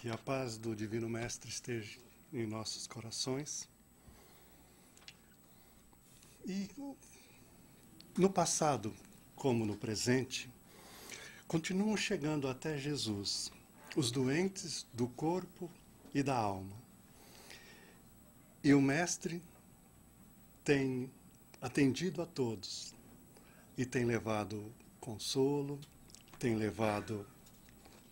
Que a paz do Divino Mestre esteja em nossos corações. E no passado, como no presente, continuam chegando até Jesus os doentes do corpo e da alma. E o Mestre tem atendido a todos e tem levado consolo, tem levado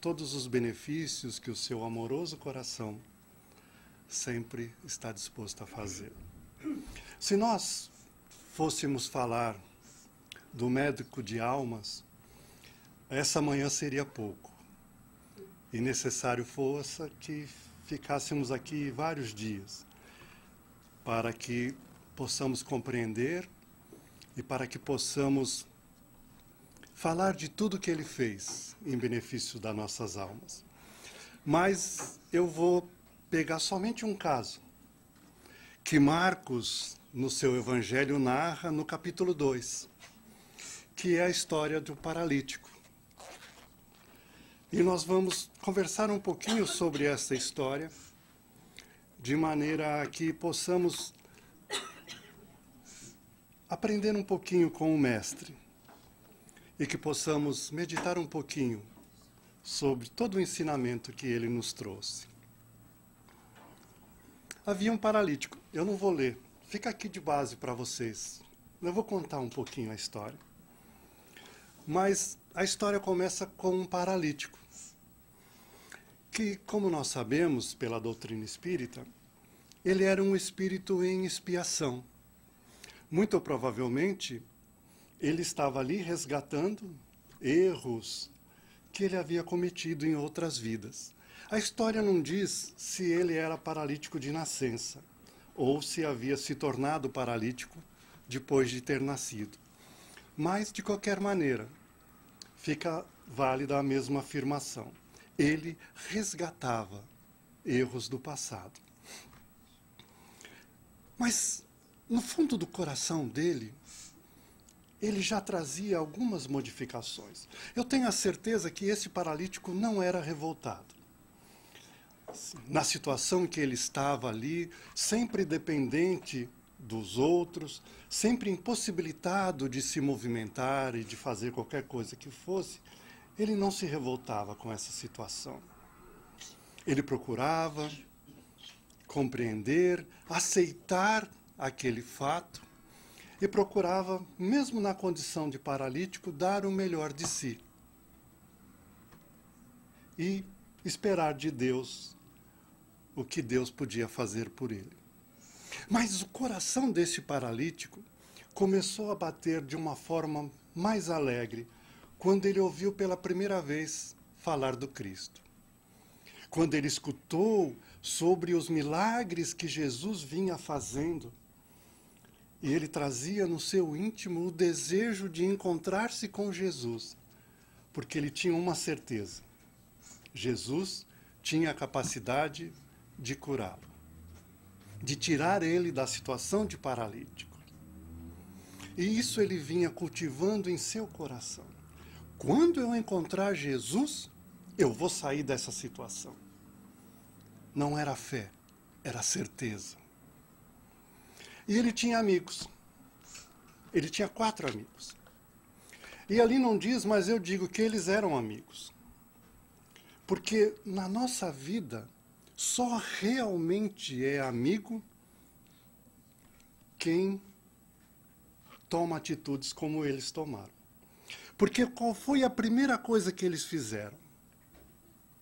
todos os benefícios que o seu amoroso coração sempre está disposto a fazer. Se nós fôssemos falar do médico de almas, essa manhã seria pouco. E necessário fosse que ficássemos aqui vários dias, para que possamos compreender e para que possamos falar de tudo que ele fez em benefício das nossas almas. Mas eu vou pegar somente um caso, que Marcos, no seu Evangelho, narra no capítulo 2, que é a história do paralítico. E nós vamos conversar um pouquinho sobre essa história, de maneira que possamos aprender um pouquinho com o Mestre e que possamos meditar um pouquinho sobre todo o ensinamento que ele nos trouxe. Havia um paralítico. Eu não vou ler, fica aqui de base para vocês. Eu vou contar um pouquinho a história. Mas a história começa com um paralítico, que, como nós sabemos pela doutrina espírita, ele era um espírito em expiação. Muito provavelmente, ele estava ali resgatando erros que ele havia cometido em outras vidas. A história não diz se ele era paralítico de nascença ou se havia se tornado paralítico depois de ter nascido. Mas, de qualquer maneira, fica válida a mesma afirmação. Ele resgatava erros do passado. Mas, no fundo do coração dele, ele já trazia algumas modificações. Eu tenho a certeza que esse paralítico não era revoltado. Na situação que ele estava ali, sempre dependente dos outros, sempre impossibilitado de se movimentar e de fazer qualquer coisa que fosse, ele não se revoltava com essa situação. Ele procurava compreender, aceitar aquele fato, e procurava, mesmo na condição de paralítico, dar o melhor de si. E esperar de Deus o que Deus podia fazer por ele. Mas o coração desse paralítico começou a bater de uma forma mais alegre quando ele ouviu pela primeira vez falar do Cristo. Quando ele escutou sobre os milagres que Jesus vinha fazendo, e ele trazia no seu íntimo o desejo de encontrar-se com Jesus, porque ele tinha uma certeza: Jesus tinha a capacidade de curá-lo, de tirar ele da situação de paralítico. E isso ele vinha cultivando em seu coração. Quando eu encontrar Jesus, eu vou sair dessa situação. Não era fé, era certeza. E ele tinha amigos. Ele tinha 4 amigos. E ali não diz, mas eu digo que eles eram amigos. Porque na nossa vida, só realmente é amigo quem toma atitudes como eles tomaram. Porque qual foi a primeira coisa que eles fizeram?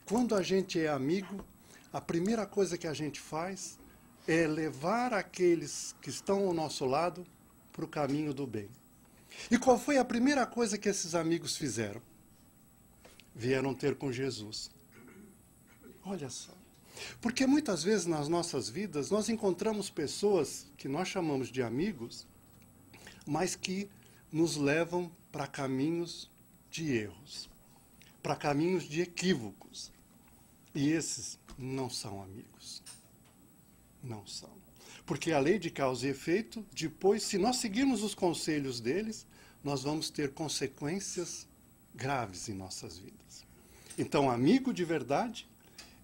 Quando a gente é amigo, a primeira coisa que a gente faz é levar aqueles que estão ao nosso lado para o caminho do bem. E qual foi a primeira coisa que esses amigos fizeram? Vieram ter com Jesus. Olha só. Porque muitas vezes nas nossas vidas nós encontramos pessoas que nós chamamos de amigos, mas que nos levam para caminhos de erros, para caminhos de equívocos. E esses não são amigos. Não são. Porque a lei de causa e efeito, depois, se nós seguirmos os conselhos deles, nós vamos ter consequências graves em nossas vidas. Então, amigo de verdade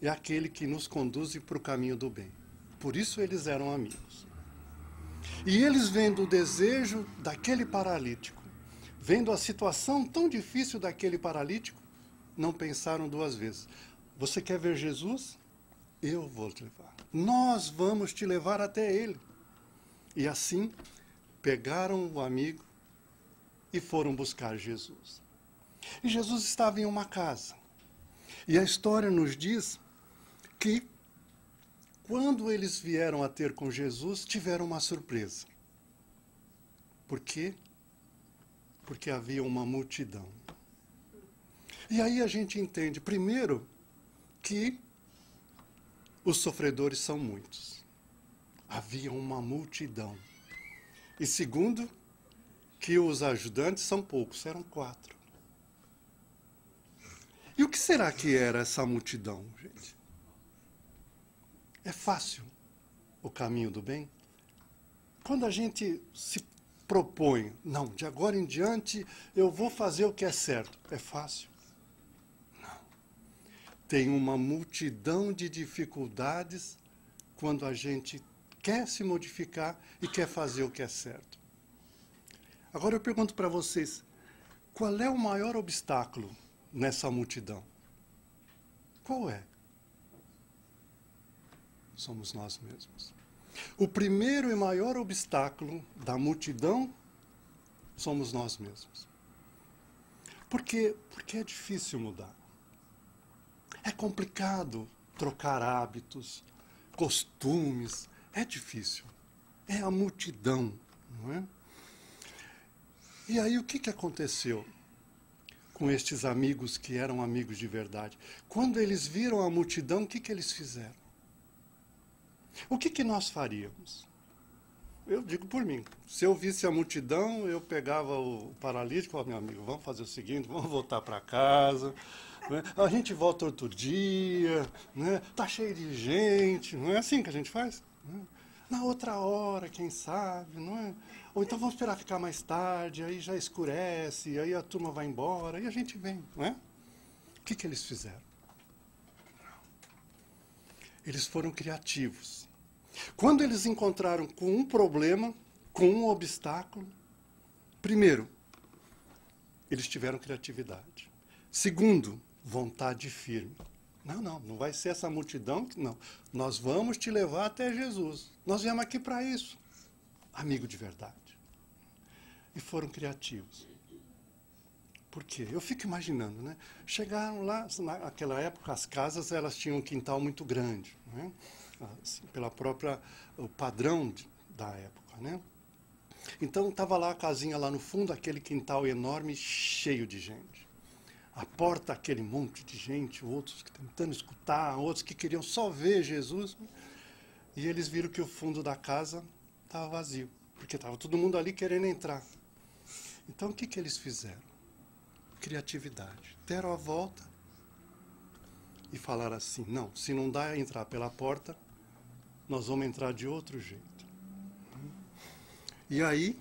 é aquele que nos conduz para o caminho do bem. Por isso eles eram amigos. E eles, vendo o desejo daquele paralítico, vendo a situação tão difícil daquele paralítico, não pensaram duas vezes. Você quer ver Jesus? Eu vou te levar. Nós vamos te levar até ele. E assim, pegaram o amigo e foram buscar Jesus. E Jesus estava em uma casa. E a história nos diz que, quando eles vieram a ter com Jesus, tiveram uma surpresa. Por quê? Porque havia uma multidão. E aí a gente entende, primeiro, que os sofredores são muitos. Havia uma multidão. E segundo, que os ajudantes são poucos, eram 4. E o que será que era essa multidão, gente? É fácil o caminho do bem? Quando a gente se propõe, não, de agora em diante eu vou fazer o que é certo, é fácil? Não. Tem uma multidão de dificuldades quando a gente quer se modificar e quer fazer o que é certo. Agora eu pergunto para vocês, qual é o maior obstáculo nessa multidão? Qual é? Somos nós mesmos. O primeiro e maior obstáculo da multidão somos nós mesmos. Por quê? Porque é difícil mudar. É complicado trocar hábitos, costumes. É difícil. É a multidão, não é? E aí o que aconteceu com estes amigos que eram amigos de verdade? Quando eles viram a multidão, o que eles fizeram? O que nós faríamos? Eu digo por mim, se eu visse a multidão, eu pegava o paralítico e falava, meu amigo, vamos fazer o seguinte, vamos voltar para casa, né? A gente volta outro dia, né? Tá cheio de gente, não é assim que a gente faz? Né? Na outra hora, quem sabe, não é? Ou então vamos esperar ficar mais tarde, aí já escurece, aí a turma vai embora, e a gente vem, não é? O que eles fizeram? Eles foram criativos. Quando eles encontraram com um problema, com um obstáculo, primeiro, eles tiveram criatividade. Segundo, vontade firme. Não vai ser essa multidão, não. Nós vamos te levar até Jesus. Nós viemos aqui para isso. Amigo de verdade. E foram criativos. Por quê? Eu fico imaginando, né? Chegaram lá, naquela época, as casas elas tinham um quintal muito grande, né? Assim, pela própria o padrão da época, né? Então estava lá a casinha lá no fundo, aquele quintal enorme, cheio de gente. A porta, aquele monte de gente, outros tentando escutar, outros que queriam só ver Jesus. E eles viram que o fundo da casa estava vazio, porque estava todo mundo ali querendo entrar. Então o que eles fizeram? Criatividade. Deram a volta e falaram assim, não, se não dá a entrar pela porta, nós vamos entrar de outro jeito. E aí,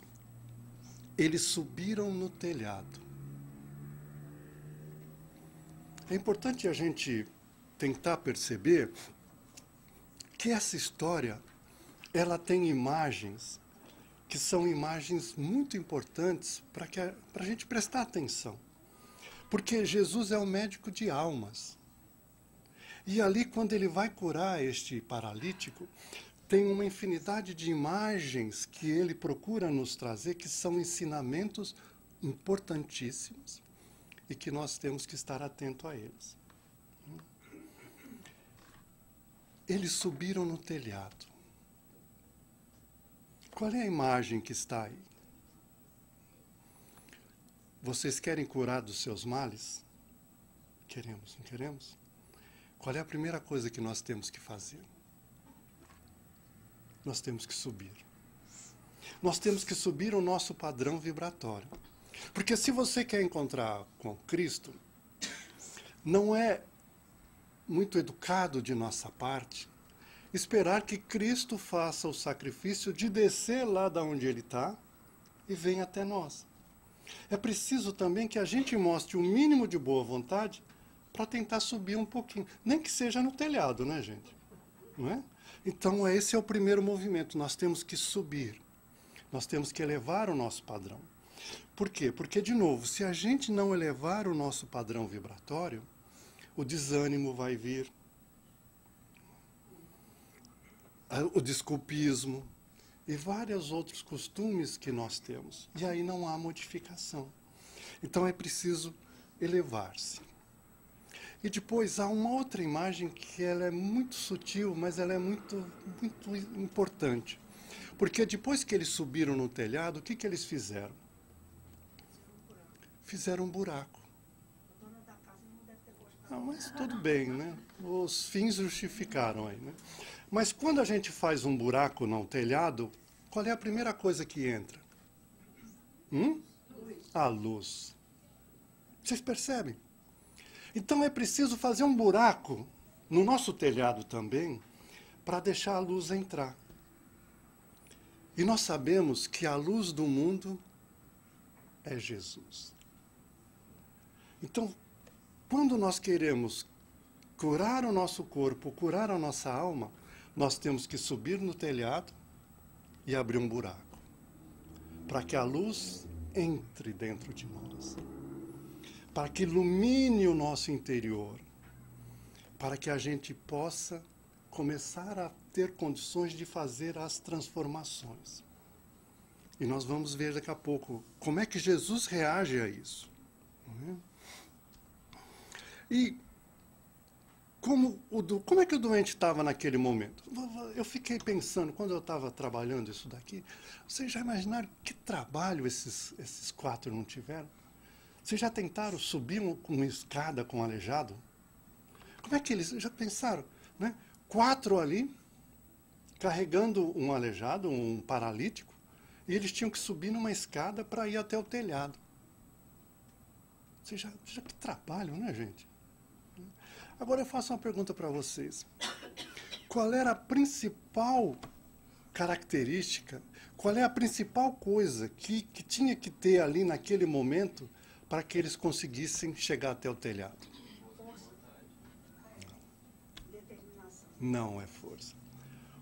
eles subiram no telhado. É importante a gente tentar perceber que essa história, ela tem imagens que são imagens muito importantes para a gente prestar atenção. Porque Jesus é o médico de almas. E ali, quando ele vai curar este paralítico, tem uma infinidade de imagens que ele procura nos trazer, que são ensinamentos importantíssimos e que nós temos que estar atento a eles. Eles subiram no telhado. Qual é a imagem que está aí? Vocês querem curar dos seus males? Queremos, não queremos? Qual é a primeira coisa que nós temos que fazer? Nós temos que subir. Nós temos que subir o nosso padrão vibratório. Porque se você quer encontrar com Cristo, não é muito educado de nossa parte esperar que Cristo faça o sacrifício de descer lá de onde Ele está e venha até nós. É preciso também que a gente mostre o mínimo de boa vontade para tentar subir um pouquinho. Nem que seja no telhado, né, gente? Não é? Então, esse é o primeiro movimento. Nós temos que subir. Nós temos que elevar o nosso padrão. Por quê? Porque, de novo, se a gente não elevar o nosso padrão vibratório, o desânimo vai vir, o desculpismo e vários outros costumes que nós temos. E aí não há modificação. Então é preciso elevar-se. E depois há uma outra imagem que ela é muito sutil, mas ela é muito importante. Porque depois que eles subiram no telhado, o que, que eles fizeram? Fizeram um buraco. Ah, mas tudo bem, né? Os fins justificaram aí, né? Mas quando a gente faz um buraco no telhado, qual é a primeira coisa que entra? A luz. Vocês percebem? Então é preciso fazer um buraco no nosso telhado também para deixar a luz entrar. E nós sabemos que a luz do mundo é Jesus. Então, quando nós queremos curar o nosso corpo, curar a nossa alma, nós temos que subir no telhado e abrir um buraco, para que a luz entre dentro de nós, para que ilumine o nosso interior, para que a gente possa começar a ter condições de fazer as transformações. E nós vamos ver daqui a pouco como é que Jesus reage a isso. E como é que o doente estava naquele momento? Eu fiquei pensando, quando eu estava trabalhando isso daqui, vocês já imaginaram que trabalho esses 4 não tiveram? Vocês já tentaram subir uma escada com um aleijado? Como é que eles já pensaram? Né? 4 ali, carregando um aleijado, um paralítico, e eles tinham que subir numa escada para ir até o telhado. Vocês já que trabalho, né, gente? Agora eu faço uma pergunta para vocês. Qual era a principal característica, qual é a principal coisa que tinha que ter ali naquele momento para que eles conseguissem chegar até o telhado? Não é força.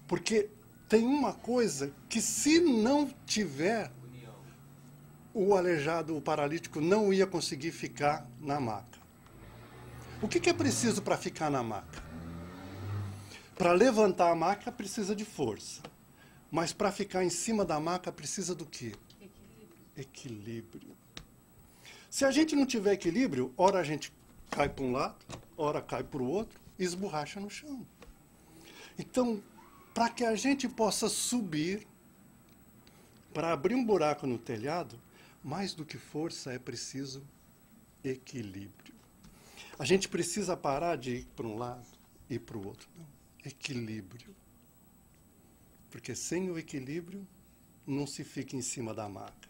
Porque tem uma coisa que, se não tiver, o aleijado, o paralítico, não ia conseguir ficar na maca. O que é preciso para ficar na maca? Para levantar a maca precisa de força. Mas para ficar em cima da maca precisa do quê? Equilíbrio. Se a gente não tiver equilíbrio, ora a gente cai para um lado, ora cai para o outro e esborracha no chão. Então, para que a gente possa subir, para abrir um buraco no telhado, mais do que força é preciso equilíbrio. A gente precisa parar de ir para um lado e para o outro. Não. Equilíbrio. Porque sem o equilíbrio, não se fica em cima da maca.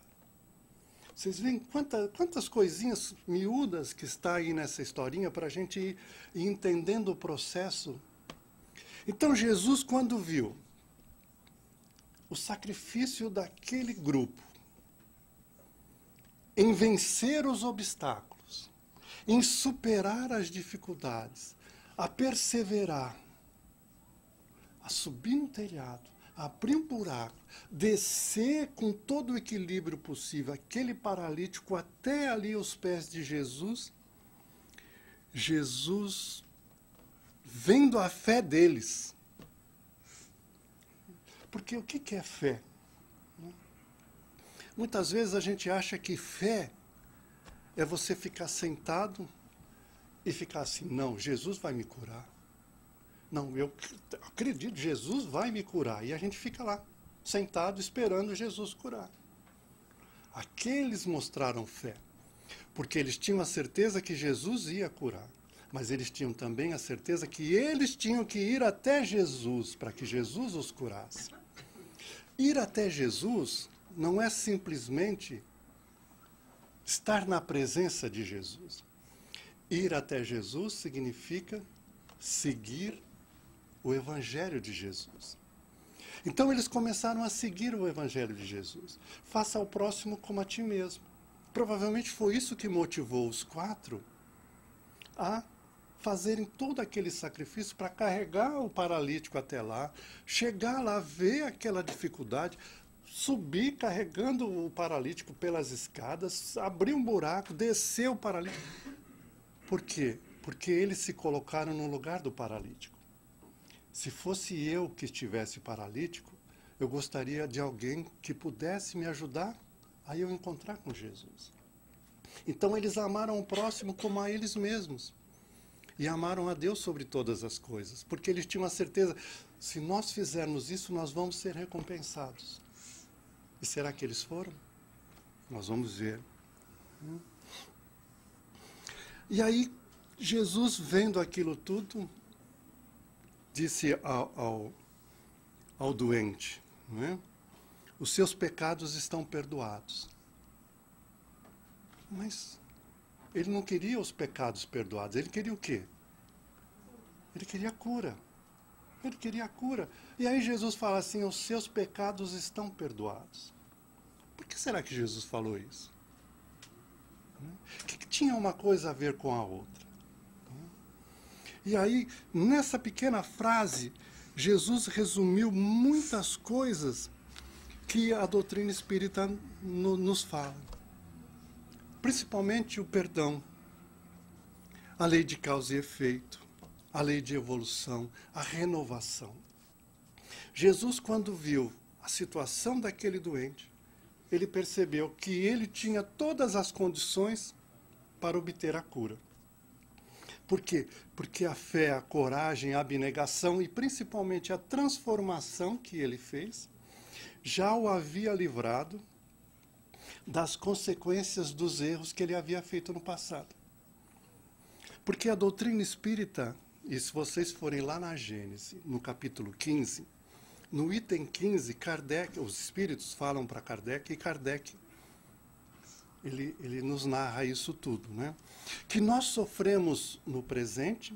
Vocês veem quantas coisinhas miúdas que está aí nessa historinha para a gente ir entendendo o processo. Então, Jesus, quando viu o sacrifício daquele grupo em vencer os obstáculos, em superar as dificuldades, a perseverar, a subir no telhado, a abrir um buraco, descer com todo o equilíbrio possível, aquele paralítico até ali aos pés de Jesus, Jesus, vendo a fé deles. Porque o que é fé? Muitas vezes a gente acha que fé é você ficar sentado e ficar assim, não, Jesus vai me curar. Não, eu acredito, Jesus vai me curar. E a gente fica lá, sentado, esperando Jesus curar. Aqueles mostraram fé, porque eles tinham a certeza que Jesus ia curar. Mas eles tinham também a certeza que eles tinham que ir até Jesus, para que Jesus os curasse. Ir até Jesus não é simplesmente estar na presença de Jesus. Ir até Jesus significa seguir o Evangelho de Jesus. Então eles começaram a seguir o Evangelho de Jesus. Faça ao próximo como a ti mesmo. Provavelmente foi isso que motivou os 4 a fazerem todo aquele sacrifício para carregar o paralítico até lá, chegar lá, ver aquela dificuldade, subir carregando o paralítico pelas escadas, abrir um buraco, descer o paralítico. Por quê? Porque eles se colocaram no lugar do paralítico. Se fosse eu que estivesse paralítico, eu gostaria de alguém que pudesse me ajudar a eu encontrar com Jesus. Então eles amaram o próximo como a eles mesmos. E amaram a Deus sobre todas as coisas. Porque eles tinham a certeza, se nós fizermos isso, nós vamos ser recompensados. E será que eles foram? Nós vamos ver. E aí, Jesus, vendo aquilo tudo, disse ao doente, não é? Os seus pecados estão perdoados. Mas ele não queria os pecados perdoados, ele queria o quê? Ele queria a cura. Ele queria a cura. E aí Jesus fala assim, os seus pecados estão perdoados. Por que será que Jesus falou isso? O que tinha uma coisa a ver com a outra? E aí, nessa pequena frase, Jesus resumiu muitas coisas que a doutrina espírita nos fala. Principalmente o perdão, a lei de causa e efeito, a lei de evolução, a renovação. Jesus, quando viu a situação daquele doente, ele percebeu que ele tinha todas as condições para obter a cura. Por quê? Porque a fé, a coragem, a abnegação e principalmente a transformação que ele fez já o havia livrado das consequências dos erros que ele havia feito no passado. Porque a doutrina espírita, e se vocês forem lá na Gênese, no capítulo 15, no item 15, Kardec, os espíritos falam para Kardec, e Kardec, ele nos narra isso tudo, né? Que nós sofremos no presente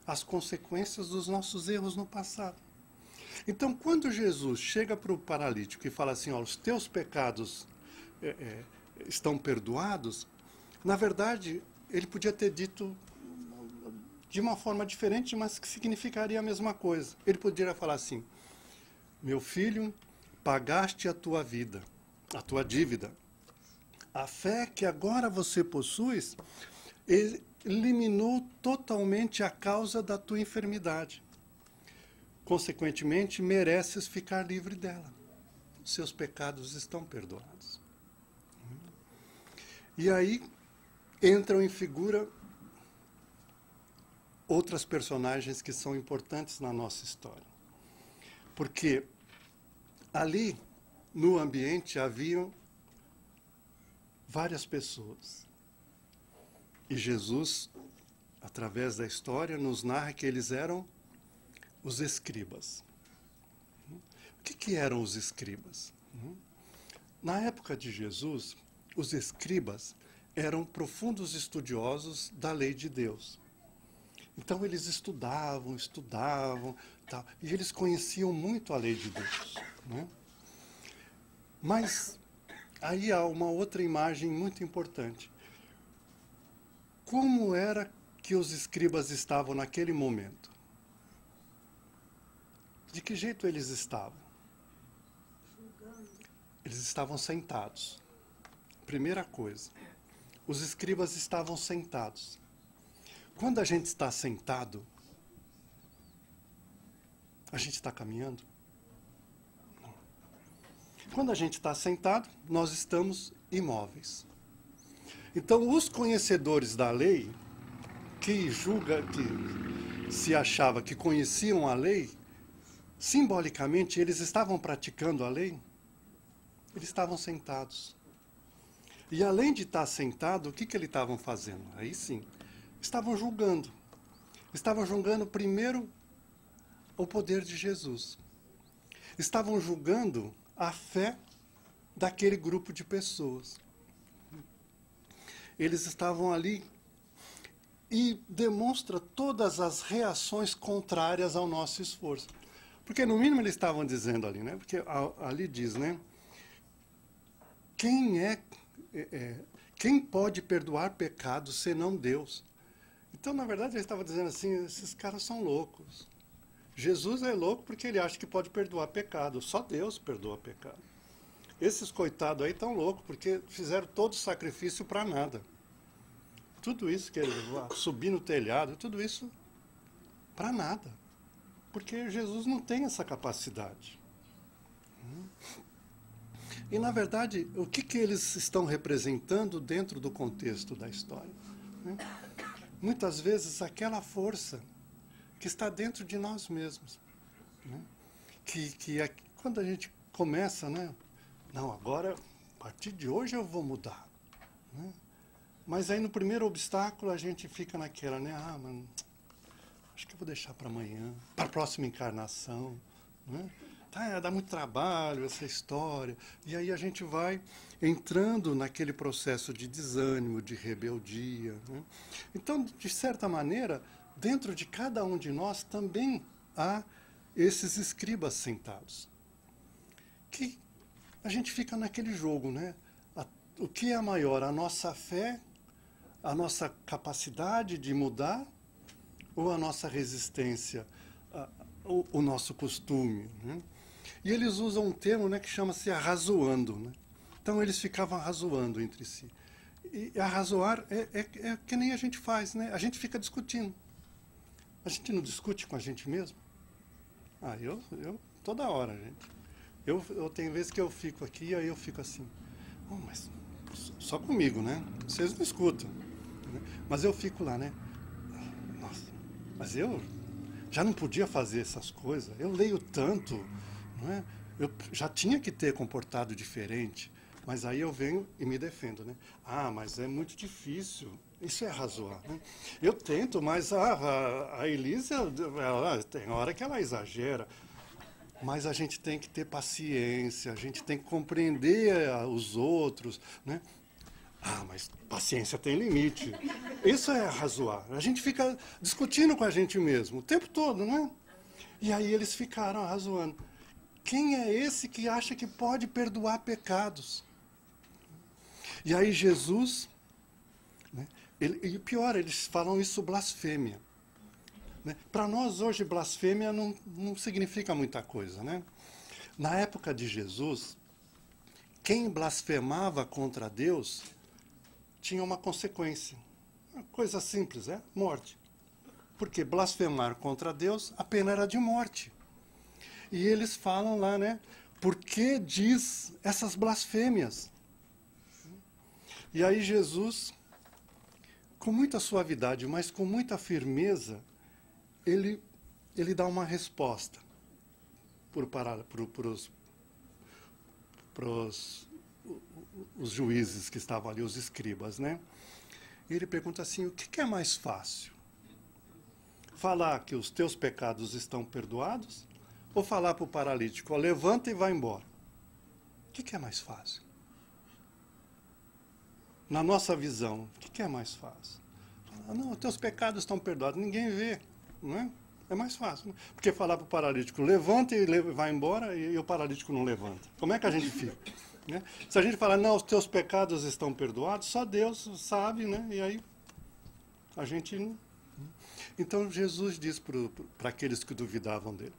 as consequências dos nossos erros no passado. Então, quando Jesus chega para o paralítico e fala assim, ó, os teus pecados estão perdoados, na verdade, ele podia ter dito de uma forma diferente, mas que significaria a mesma coisa. Ele poderia falar assim, meu filho, pagaste a tua vida, a tua dívida. A fé que agora você possuis eliminou totalmente a causa da tua enfermidade. Consequentemente, mereces ficar livre dela. Seus pecados estão perdoados. E aí entram em figura outras personagens que são importantes na nossa história. Porque ali, no ambiente, haviam várias pessoas. E Jesus, através da história, nos narra que eles eram os escribas. O que eram os escribas? Na época de Jesus, os escribas eram profundos estudiosos da lei de Deus. Então eles estudavam, tal, e eles conheciam muito a lei de Deus, né? Mas aí há uma outra imagem muito importante. Como era que os escribas estavam naquele momento? De que jeito eles estavam? Eles estavam sentados. Primeira coisa, os escribas estavam sentados. Quando a gente está sentado, a gente está caminhando? Não. Quando a gente está sentado, nós estamos imóveis. Então, os conhecedores da lei, que se achava que conheciam a lei, simbolicamente, eles estavam praticando a lei? Eles estavam sentados. E além de estar sentado, o que eles estavam fazendo? Aí sim, estavam julgando. Estavam julgando primeiro o poder de Jesus. Estavam julgando a fé daquele grupo de pessoas. Eles estavam ali e demonstra todas as reações contrárias ao nosso esforço. Porque, no mínimo, eles estavam dizendo ali, né? Porque ali diz, né? Quem pode perdoar pecados senão Deus? Então, na verdade, ele estava dizendo assim, esses caras são loucos. Jesus é louco porque ele acha que pode perdoar pecado. Só Deus perdoa pecado. Esses coitados aí estão loucos porque fizeram todo o sacrifício para nada. Tudo isso que ele subir no telhado, tudo isso para nada. Porque Jesus não tem essa capacidade. E, na verdade, o que eles estão representando dentro do contexto da história? Muitas vezes, aquela força que está dentro de nós mesmos. Que quando a gente começa, né? Não, agora, a partir de hoje eu vou mudar. Mas aí, no primeiro obstáculo, a gente fica naquela, né? Ah, mano, acho que eu vou deixar para amanhã, para a próxima encarnação. Dá muito trabalho essa história. E aí a gente vai entrando naquele processo de desânimo, de rebeldia. Então, de certa maneira, dentro de cada um de nós também há esses escribas sentados. Que a gente fica naquele jogo, né? O que é maior, a nossa fé, a nossa capacidade de mudar ou a nossa resistência, o nosso costume, né? E eles usam um termo, né, que chama-se arrazoando, né? Então eles ficavam arrazoando entre si. E arrazoar é que nem a gente faz, né? A gente fica discutindo. A gente não discute com a gente mesmo? Ah, eu toda hora, gente. Eu tenho vezes que eu fico aqui e aí eu fico assim, mas só comigo, né? Vocês não escutam. Né? Mas eu fico lá, né? Nossa, mas eu já não podia fazer essas coisas. Eu leio tanto, não é? Eu já tinha que ter comportado diferente. Mas aí eu venho e me defendo, né? Ah, mas é muito difícil. Isso é razoar, né? Eu tento, mas a Elisa, tem hora que ela exagera. Mas a gente tem que ter paciência, a gente tem que compreender os outros, né? Ah, mas paciência tem limite. Isso é razoar. A gente fica discutindo com a gente mesmo o tempo todo, não é? E aí eles ficaram razoando. Quem é esse que acha que pode perdoar pecados? E aí Jesus, né, e pior, eles falam isso blasfêmia. Né? Para nós hoje, blasfêmia não significa muita coisa. Né? Na época de Jesus, quem blasfemava contra Deus tinha uma consequência. Uma coisa simples, morte. Porque blasfemar contra Deus, a pena era de morte. E eles falam lá, né? Por que diz essas blasfêmias? E aí Jesus, com muita suavidade, mas com muita firmeza, ele dá uma resposta para os juízes que estavam ali, os escribas, né? E ele pergunta assim, o que é mais fácil? Falar que os teus pecados estão perdoados ou falar para o paralítico, levanta e vai embora? O que é mais fácil? Na nossa visão, o que é mais fácil? Falar, não, os teus pecados estão perdoados, ninguém vê, não é? É mais fácil, né? Porque falar para o paralítico, levanta e vai embora, e o paralítico não levanta. Como é que a gente fica? Né? Se a gente falar, não, os teus pecados estão perdoados, só Deus sabe, né? E aí a gente não. Então Jesus diz para aqueles que duvidavam dele,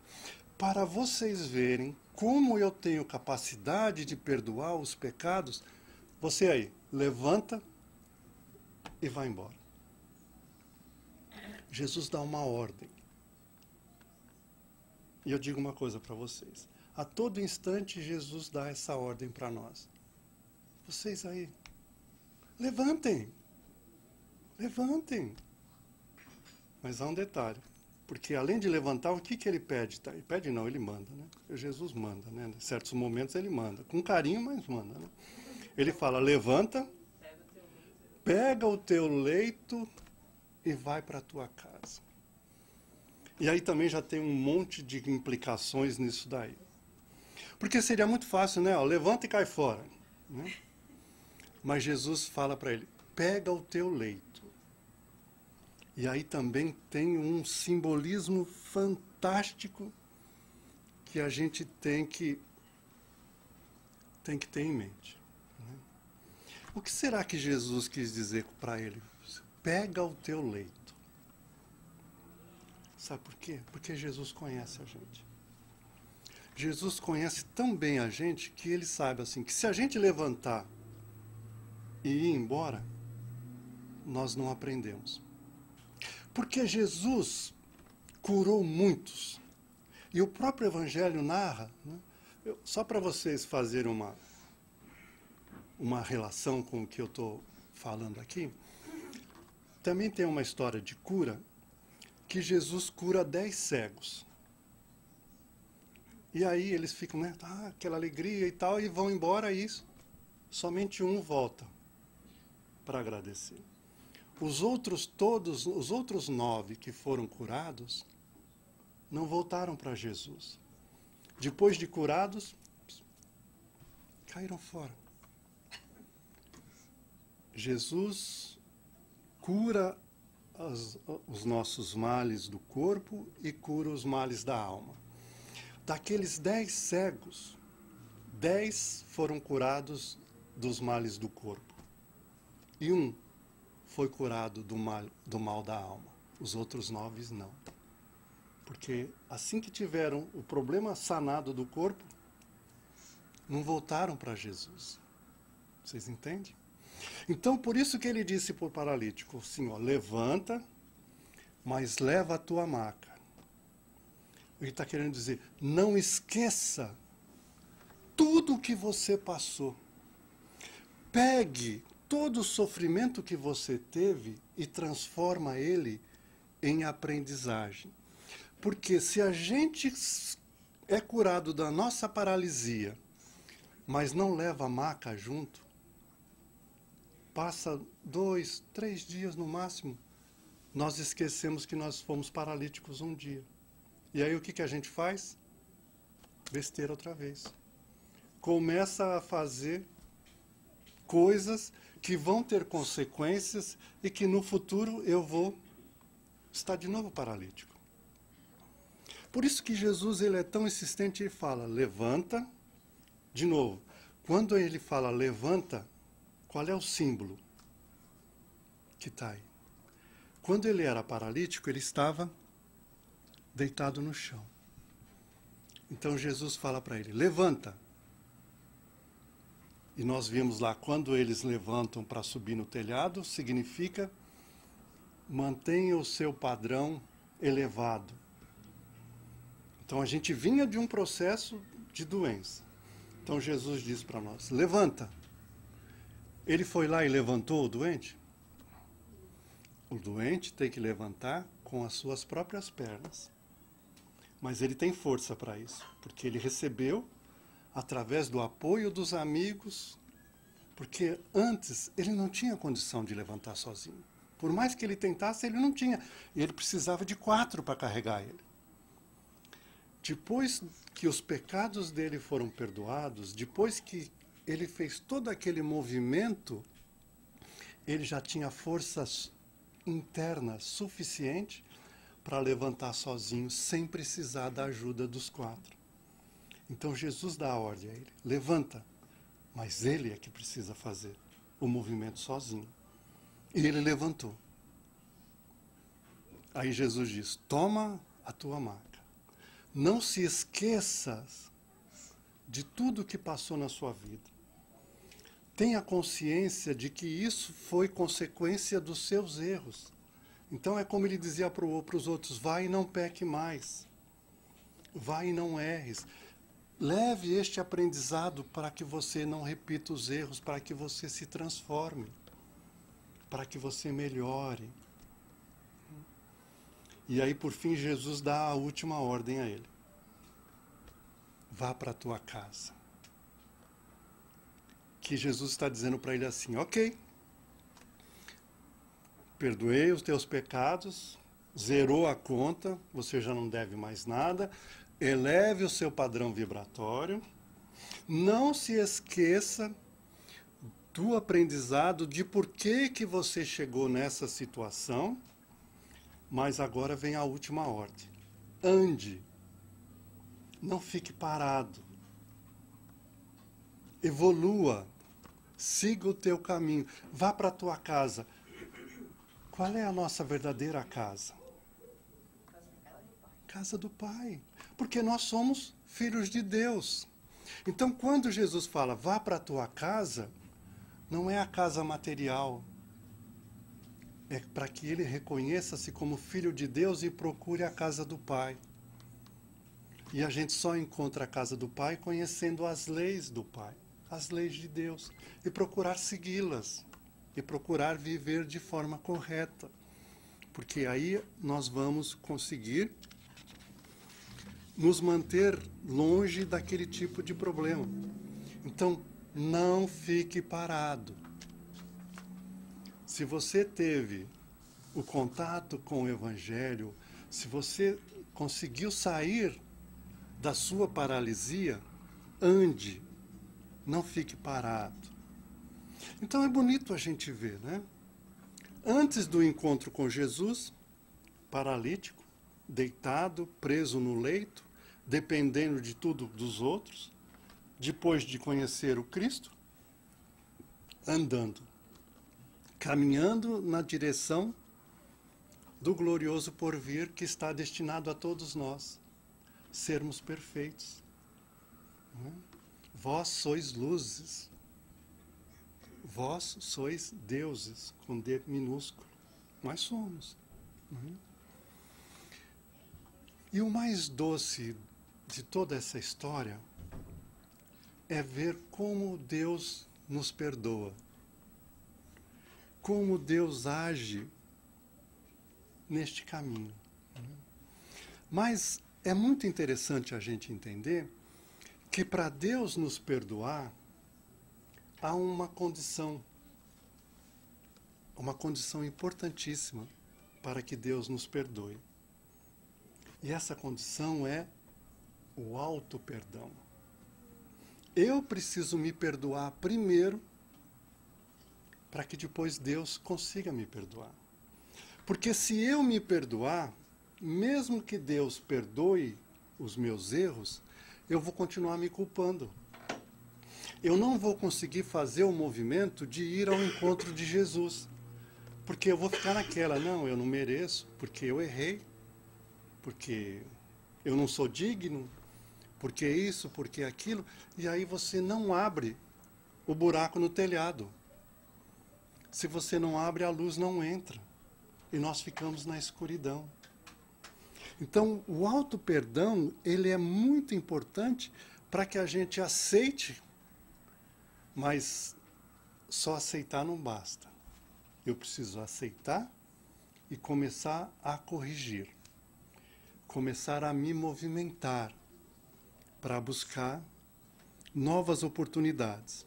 para vocês verem como eu tenho capacidade de perdoar os pecados, você aí, levanta e vai embora. Jesus dá uma ordem. E eu digo uma coisa para vocês. A todo instante, Jesus dá essa ordem para nós. Vocês aí, levantem. Levantem. Mas há um detalhe. Porque além de levantar, o que ele pede? Ele pede não, ele manda. Né? Jesus manda. Né? Em certos momentos ele manda. Com carinho, mas manda. Né? Ele fala, levanta, pega o teu leito e vai para a tua casa. E aí também já tem um monte de implicações nisso daí. Porque seria muito fácil, né? Levanta e cai fora. Né? Mas Jesus fala para ele, pega o teu leito. E aí também tem um simbolismo fantástico que a gente tem que ter em mente. Né? O que será que Jesus quis dizer para ele? Pega o teu leito. Sabe por quê? Porque Jesus conhece a gente. Jesus conhece tão bem a gente que ele sabe assim, que se a gente levantar e ir embora, nós não aprendemos. Porque Jesus curou muitos. E o próprio Evangelho narra, né? Só para vocês fazerem uma relação com o que eu estou falando aqui, também tem uma história de cura, que Jesus cura 10 cegos. E aí eles ficam, né, aquela alegria e tal, e vão embora, e somente um volta para agradecer. Os outros 9 que foram curados, não voltaram para Jesus. Depois de curados, caíram fora. Jesus cura os nossos males do corpo e cura os males da alma. Daqueles 10 cegos, 10 foram curados dos males do corpo. E um foi curado do mal da alma. Os outros 9 não. Porque assim que tiveram o problema sanado do corpo, não voltaram para Jesus. Vocês entendem? Então, por isso que ele disse para o paralítico, assim, ó, levanta, mas leva a tua maca. Ele está querendo dizer, não esqueça tudo o que você passou. Pegue todo o sofrimento que você teve e transforma ele em aprendizagem. Porque se a gente é curado da nossa paralisia, mas não leva a maca junto, passa 2, 3 dias no máximo, nós esquecemos que nós fomos paralíticos um dia. E aí o que a gente faz? Besteira outra vez. Começa a fazer coisas que vão ter consequências e que no futuro eu vou estar de novo paralítico. Por isso que Jesus ele é tão insistente e fala, levanta, de novo. Quando ele fala levanta, qual é o símbolo que está aí? Quando ele era paralítico, ele estava deitado no chão. Então Jesus fala para ele, levanta. E nós vimos lá, quando eles levantam para subir no telhado, significa mantenha o seu padrão elevado. Então a gente vinha de um processo de doença. Então Jesus diz para nós, levanta. Ele foi lá e levantou o doente? O doente tem que levantar com as suas próprias pernas. Mas ele tem força para isso, porque ele recebeu através do apoio dos amigos, porque antes ele não tinha condição de levantar sozinho. Por mais que ele tentasse, ele não tinha. E ele precisava de 4 para carregar ele. Depois que os pecados dele foram perdoados, depois que ele fez todo aquele movimento, ele já tinha forças internas suficiente para levantar sozinho, sem precisar da ajuda dos 4. Então Jesus dá a ordem a ele, levanta, mas ele é que precisa fazer o movimento sozinho. E ele levantou. Aí Jesus diz, toma a tua maca. Não se esqueça de tudo que passou na sua vida. Tenha consciência de que isso foi consequência dos seus erros. Então é como ele dizia para os outros, vai e não peque mais. Vai e não erres. Leve este aprendizado para que você não repita os erros, para que você se transforme, para que você melhore. E aí, por fim, Jesus dá a última ordem a ele. Vá para a tua casa. Que Jesus está dizendo para ele assim, ok, perdoei os teus pecados, zerou a conta, você já não deve mais nada, eleve o seu padrão vibratório, não se esqueça do aprendizado de por que você chegou nessa situação, mas agora vem a última ordem. Ande, não fique parado, evolua, siga o teu caminho, vá para a tua casa. Qual é a nossa verdadeira casa? casa do Pai, porque nós somos filhos de Deus. Então, quando Jesus fala, vá para a tua casa, não é a casa material, é para que ele reconheça-se como filho de Deus e procure a casa do Pai. E a gente só encontra a casa do Pai conhecendo as leis do Pai, as leis de Deus, e procurar segui-las, e procurar viver de forma correta. Porque aí nós vamos conseguir nos manter longe daquele tipo de problema. Então, não fique parado. Se você teve o contato com o Evangelho, se você conseguiu sair da sua paralisia, ande, não fique parado. Então é bonito a gente ver, né? Antes do encontro com Jesus, paralítico, deitado, preso no leito, dependendo de tudo dos outros, depois de conhecer o Cristo, andando, caminhando na direção do glorioso porvir que está destinado a todos nós, sermos perfeitos. Vós sois luzes, vós sois deuses, com D minúsculo, nós somos. E o mais doce de toda essa história é ver como Deus nos perdoa, como Deus age neste caminho. Mas é muito interessante a gente entender que para Deus nos perdoar, há uma condição importantíssima para que Deus nos perdoe. E essa condição é o auto-perdão. Eu preciso me perdoar primeiro, para que depois Deus consiga me perdoar. Porque se eu me perdoar, mesmo que Deus perdoe os meus erros, eu vou continuar me culpando. Eu não vou conseguir fazer o movimento de ir ao encontro de Jesus. Porque eu vou ficar naquela, não, eu não mereço, porque eu errei, porque eu não sou digno, porque isso, porque aquilo. E aí você não abre o buraco no telhado. Se você não abre, a luz não entra. E nós ficamos na escuridão. Então, o auto-perdão, ele é muito importante para que a gente aceite, mas só aceitar não basta. Eu preciso aceitar e começar a corrigir. Começar a me movimentar para buscar novas oportunidades.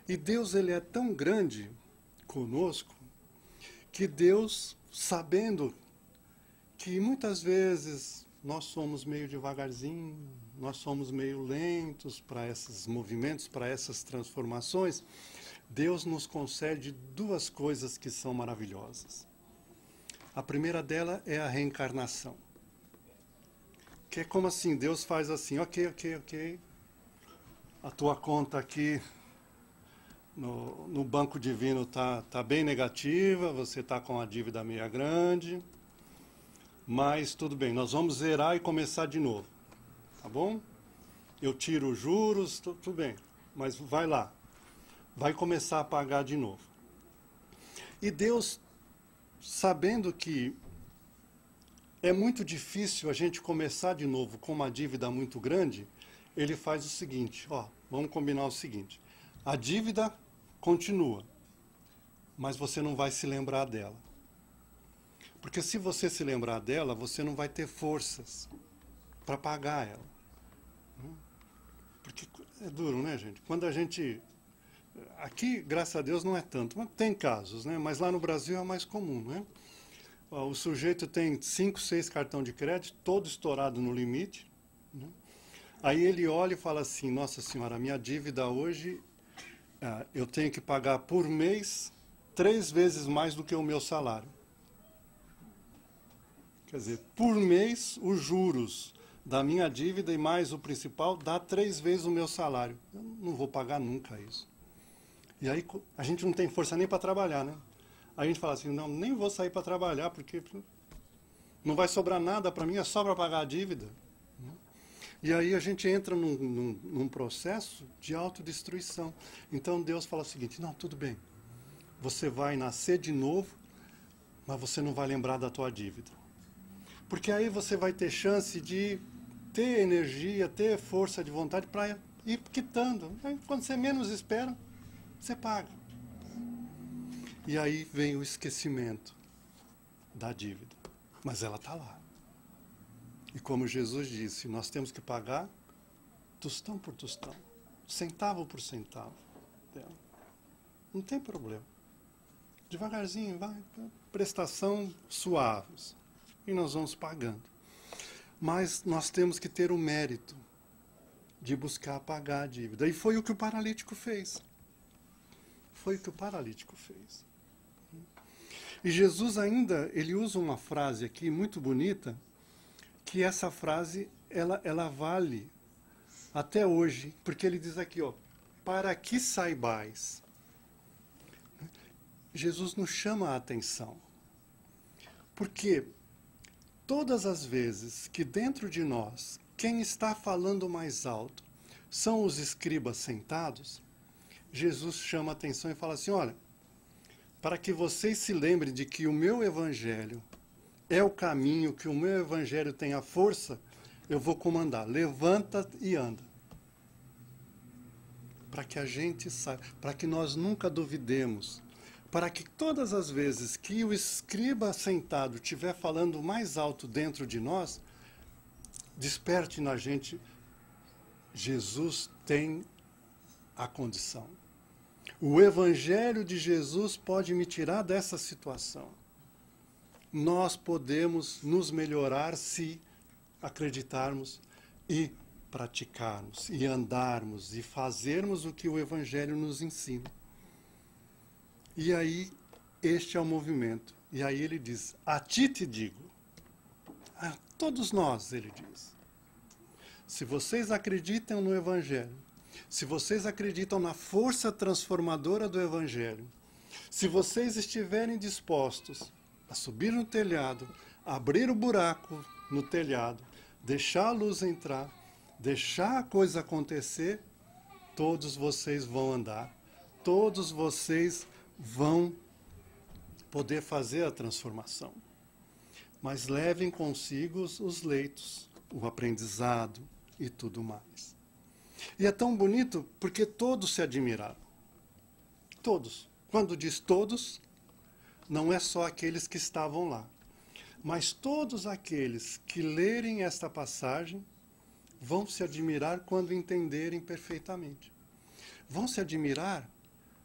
E Deus, ele é tão grande conosco, que Deus, sabendo que muitas vezes nós somos meio devagarzinho, nós somos meio lentos para esses movimentos, para essas transformações, Deus nos concede duas coisas que são maravilhosas. A primeira dela é a reencarnação. Que é como assim, Deus faz assim, ok, a tua conta aqui no banco divino tá bem negativa, você está com a dívida meia grande, mas tudo bem, nós vamos zerar e começar de novo, tá bom? Eu tiro os juros, tudo bem, mas vai lá, vai começar a pagar de novo. E Deus, sabendo que é muito difícil a gente começar de novo com uma dívida muito grande, ele faz o seguinte, vamos combinar o seguinte, a dívida continua, mas você não vai se lembrar dela. Porque se você se lembrar dela, você não vai ter forças para pagar ela. Porque é duro, né, gente? Quando a gente... Aqui, graças a Deus, não é tanto, mas tem casos, né? Mas lá no Brasil é mais comum, né? O sujeito tem 5, 6 cartões de crédito, todo estourado no limite, né? Aí ele olha e fala assim, nossa senhora, a minha dívida hoje... eu tenho que pagar por mês 3 vezes mais do que o meu salário. Quer dizer, por mês, os juros da minha dívida e mais o principal dá 3 vezes o meu salário. Eu não vou pagar nunca isso. E aí a gente não tem força nem para trabalhar, né? Aí a gente fala assim, não, nem vou sair para trabalhar, porque Não vai sobrar nada para mim, é só para pagar a dívida. E aí a gente entra num processo de autodestruição. Então Deus fala o seguinte, não, tudo bem, você vai nascer de novo, mas você não vai lembrar da tua dívida. Porque aí você vai ter chance de ter energia, ter força de vontade para ir quitando. Aí, quando você menos espera, você paga. E aí vem o esquecimento da dívida. Mas ela está lá. E como Jesus disse, nós temos que pagar tostão por tostão, centavo por centavo dela. Não tem problema. Devagarzinho, vai, prestação suaves. E nós vamos pagando. Mas nós temos que ter o mérito de buscar pagar a dívida. E foi o que o paralítico fez. Foi o que o paralítico fez. E Jesus ainda, ele usa uma frase aqui muito bonita, que essa frase, ela vale até hoje, porque ele diz aqui, ó, para que saibais. Jesus nos chama a atenção. Porque todas as vezes que dentro de nós, quem está falando mais alto são os escribas sentados, Jesus chama a atenção e fala assim, olha, para que vocês se lembrem de que o meu evangelho é o caminho, que o meu evangelho tem a força, eu vou comandar. Levanta e anda. Para que a gente saiba, para que nós nunca duvidemos, para que todas as vezes que o escriba sentado estiver falando mais alto dentro de nós, desperte na gente, Jesus tem a condição. O evangelho de Jesus pode me tirar dessa situação. Nós podemos nos melhorar se acreditarmos e praticarmos, e andarmos, e fazermos o que o Evangelho nos ensina. E aí, este é o movimento. E aí ele diz, a ti te digo, a todos nós, ele diz, se vocês acreditam no Evangelho, se vocês acreditam na força transformadora do Evangelho, se vocês estiverem dispostos a subir no telhado, abrir o buraco no telhado, deixar a luz entrar, deixar a coisa acontecer, todos vocês vão andar, todos vocês vão poder fazer a transformação. Mas levem consigo os leitos, o aprendizado e tudo mais. E é tão bonito porque todos se admiraram. Todos. Quando diz todos, não é só aqueles que estavam lá, mas todos aqueles que lerem esta passagem vão se admirar quando entenderem perfeitamente. Vão se admirar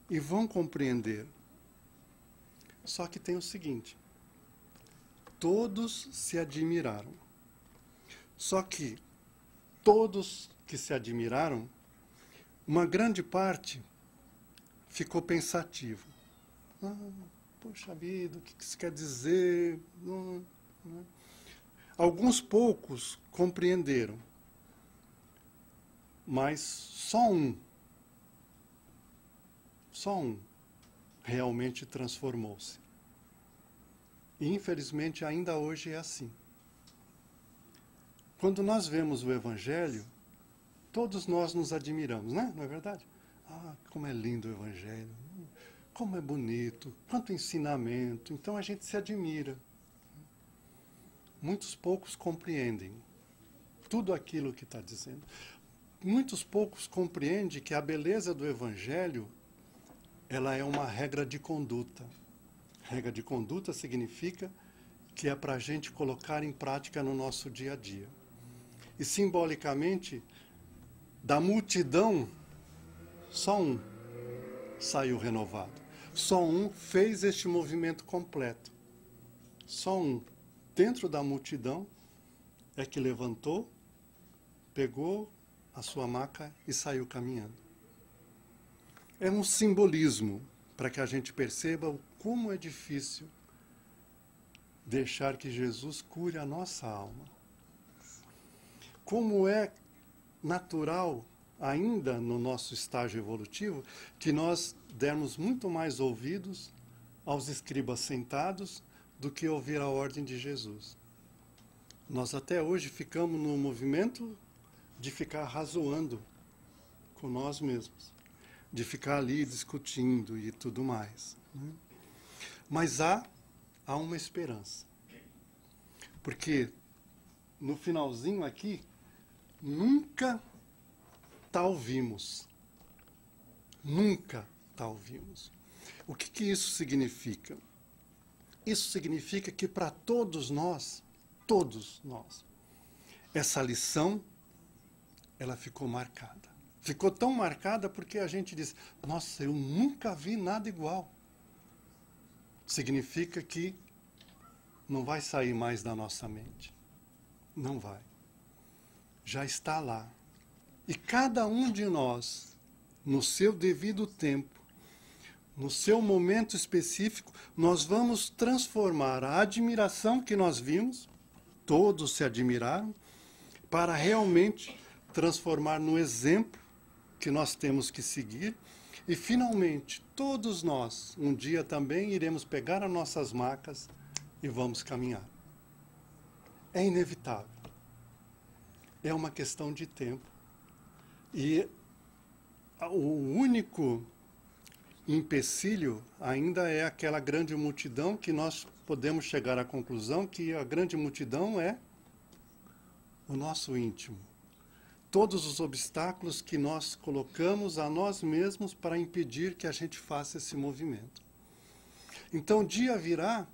e vão compreender. Só que tem o seguinte, todos se admiraram. Só que todos que se admiraram, uma grande parte ficou pensativo. Poxa vida, o que isso quer dizer? Alguns poucos compreenderam, mas só um realmente transformou-se. E infelizmente ainda hoje é assim. Quando nós vemos o Evangelho, todos nós nos admiramos, né? Não é verdade? Ah, como é lindo o Evangelho. Como é bonito, quanto ensinamento. Então a gente se admira. Muitos poucos compreendem tudo aquilo que está dizendo. Muitos poucos compreendem que a beleza do Evangelho, ela é uma regra de conduta. Regra de conduta significa que é para a gente colocar em prática no nosso dia a dia. E simbolicamente, da multidão, só um saiu renovado. Só um fez este movimento completo. Só um, dentro da multidão, é que levantou, pegou a sua maca e saiu caminhando. É um simbolismo para que a gente perceba como é difícil deixar que Jesus cure a nossa alma. Como é natural, ainda no nosso estágio evolutivo, que nós dermos muito mais ouvidos aos escribas sentados do que ouvir a ordem de Jesus. Nós até hoje ficamos no movimento de ficar razoando com nós mesmos, de ficar ali discutindo e tudo mais, né? Mas há uma esperança. Porque no finalzinho aqui, nunca tal vimos. Nunca tal vimos. O que isso significa? Isso significa que para todos nós, essa lição, ela ficou marcada. Ficou tão marcada porque a gente diz, nossa, eu nunca vi nada igual. Significa que não vai sair mais da nossa mente. Não vai. Já está lá. E cada um de nós, no seu devido tempo, no seu momento específico, nós vamos transformar a admiração que nós vimos, todos se admiraram, para realmente transformar no exemplo que nós temos que seguir. E, finalmente, todos nós, um dia também, iremos pegar as nossas macas e vamos caminhar. É inevitável. É uma questão de tempo. E o único empecilho ainda é aquela grande multidão que nós podemos chegar à conclusão que a grande multidão é o nosso íntimo. Todos os obstáculos que nós colocamos a nós mesmos para impedir que a gente faça esse movimento. Então, o dia virá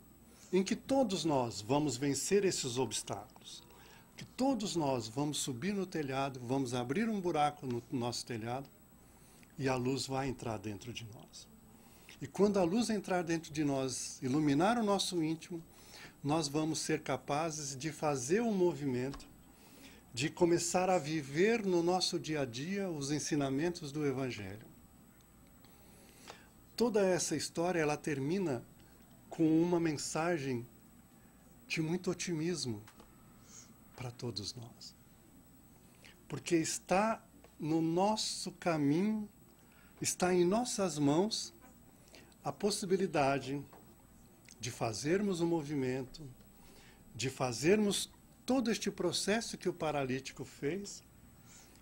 em que todos nós vamos vencer esses obstáculos, que todos nós vamos subir no telhado, vamos abrir um buraco no nosso telhado e a luz vai entrar dentro de nós. E quando a luz entrar dentro de nós, iluminar o nosso íntimo, nós vamos ser capazes de fazer um movimento, de começar a viver no nosso dia a dia os ensinamentos do Evangelho. Toda essa história, ela termina com uma mensagem de muito otimismo para todos nós. Porque está no nosso caminho, está em nossas mãos a possibilidade de fazermos um movimento, de fazermos todo este processo que o paralítico fez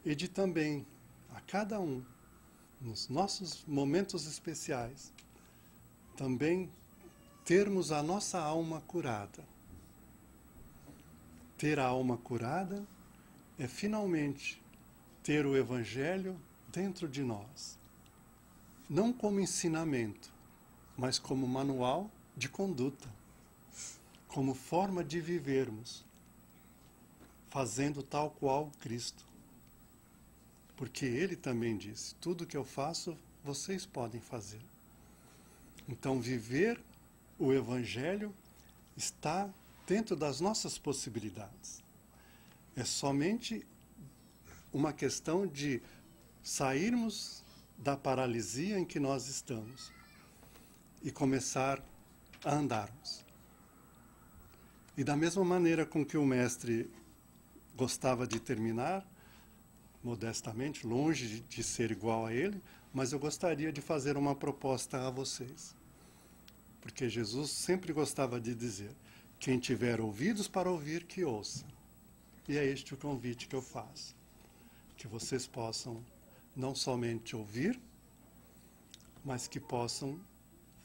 e de também, a cada um, nos nossos momentos especiais, também termos a nossa alma curada. Ter a alma curada é finalmente ter o Evangelho dentro de nós. Não como ensinamento, mas como manual de conduta, como forma de vivermos, fazendo tal qual Cristo. Porque Ele também disse, tudo que eu faço, vocês podem fazer. Então, viver o Evangelho está dentro das nossas possibilidades. É somente uma questão de sairmos da paralisia em que nós estamos e começar a andarmos. E da mesma maneira com que o mestre gostava de terminar, modestamente, longe de ser igual a ele, mas eu gostaria de fazer uma proposta a vocês. Porque Jesus sempre gostava de dizer, quem tiver ouvidos para ouvir, que ouça. E é este o convite que eu faço. Que vocês possam não somente ouvir, mas que possam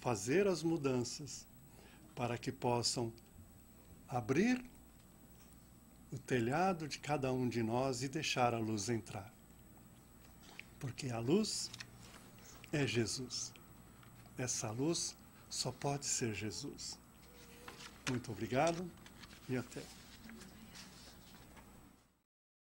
fazer as mudanças para que possam abrir o telhado de cada um de nós e deixar a luz entrar. Porque a luz é Jesus. Essa luz só pode ser Jesus. Muito obrigado e até.